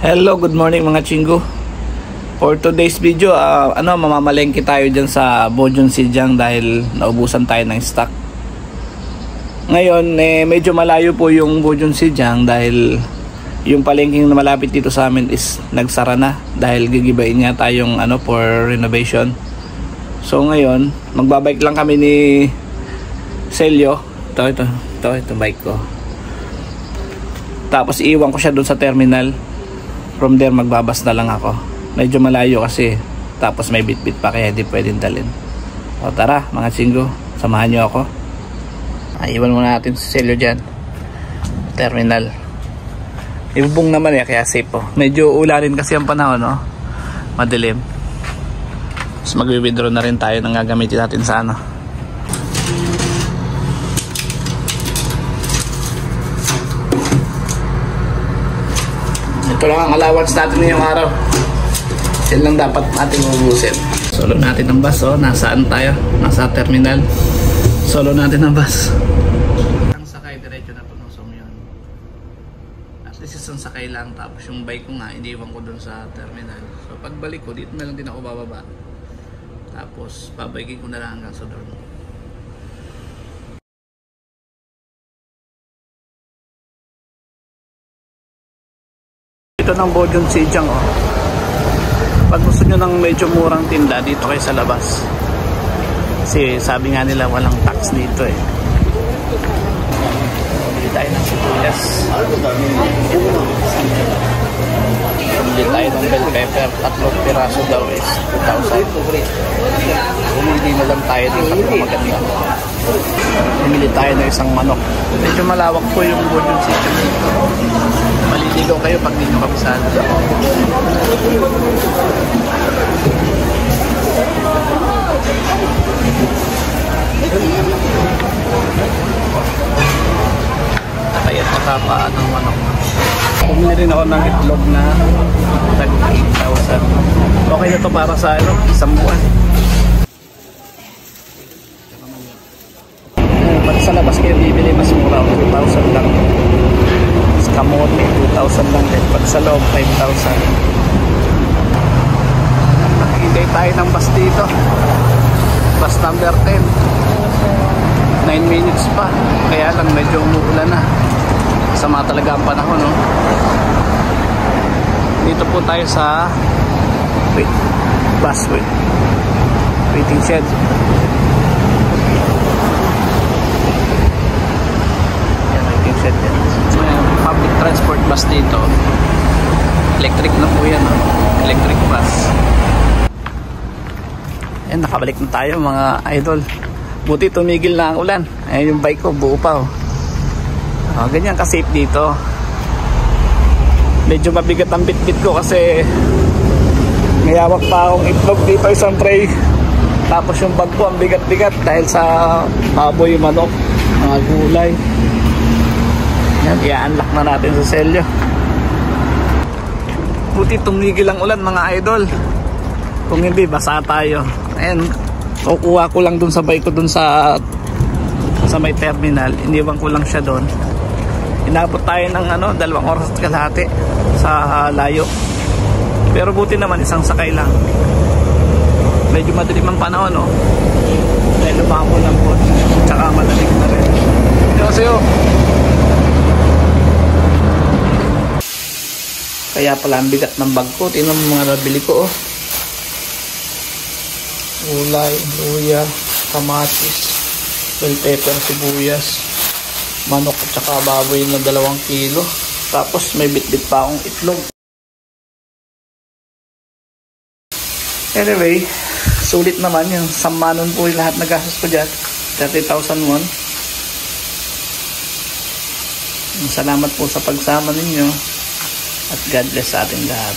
Hello, good morning mga chinggo. For today's video, mamamalengke tayo dyan sa Bojong Sidyang dahil naubusan tayo ng stock. Ngayon, medyo malayo po yung Bojong Sidyang dahil yung palengking na malapit dito sa amin is nagsara na dahil gigibain niya tayong for renovation. So ngayon, magbabike lang kami ni Celio. Ito bike ko. Tapos iiwan ko siya doon sa terminal. From there magbabas na lang ako. Medyo malayo kasi. Tapos may bit-bit pa kaya di pwedeng dalhin. O tara mga chinggo, samahan nyo ako. Iwan muna natin si Celio dyan. Terminal. Ibubong naman kaya safe po. Medyo ulanin kasi ang panahon, no? Madilim. Tapos mag-withdraw na rin tayo ng gagamitin natin sa Ito lang ang allowance natin ngayong araw. Yan lang dapat natin ubusin. Solo natin ang bus. Nasaan tayo? Nasa terminal. Solo natin ang bus. Ang sakay, diretso na Tunosong yun. At least isang sakay lang. Tapos yung bike ko nga, iniwan ko dun sa terminal. So pagbalik ko, dito na lang din ako bababa. Tapos babaykin ko na lang hanggang sa dorm. Ito ng Bojong Sidyang. Pag gusto nyo ng medyo murang tinda, dito kayo sa labas. Kasi sabi nga nila walang tax dito Bili tayo ng sibuyas. Bili tayo ng bell pepper. 3 piraso daw is 2,000. Bumili na lang tayo dito ng maganda. Bumili tayo ng isang manok. Medyo malawak po yung Bojong Sidyang dito. Maliligaw kayo pag di nyo kabisado. Kaya nakapaan ng manok. Bumili rin ako ng itlog na tag 8,000. Okay na to para sa isang buwan. Pag sa labas kayo bibili, mas mura. 2,000 lang. Kamote, 2,000 lang din. Pag sa loob, 5,000. Nakikintay tayo ng bus dito. Bus number 10. 9 minutes pa. Kaya lang medyo umuulan na. Sama talaga ang panahon, no? Dito po tayo sa bus waiting shed. Yan, waiting shed din. Public transport bus dito. Electric na po yan, electric bus. Ayan, nakabalik na tayo mga idol. Buti tumigil na ang ulan. Ayan yung bike ko, buo pa ganyan ka safe dito. Medyo mabigat ang bit-bit ko kasi mayawak pa akong itlog dito, isang tray. Tapos yung bag ko ang bigat-bigat dahil sa baboy, manok, mga gulay. Yan, i-unlock na natin sa Celio. Buti tumigil ang ulan mga idol. Kung hindi, basa tayo. Ayan, kukuha ko lang dun sa bike ko dun sa may terminal. Iniwan ko lang siya dun. Inabot tayo ng 2 oras at kalahati sa layo. Pero buti naman isang sakay lang. Medyo madilim ang panahon, dahil lumako lang po. Tsaka madaling na rin. Kasi kaya pala ang bigat ng bag ko. Tingnan mo mga nabili ko, Gulay, luya, kamatis, bell pepper, sibuyas, manok at saka baboy na 2 kilo. Tapos may bit-bit pa akong itlog. Anyway, sulit naman yung samanon po yung lahat na gastos ko dyan. 30,001. Salamat po sa pagsama ninyo. At God bless sa ating lahat.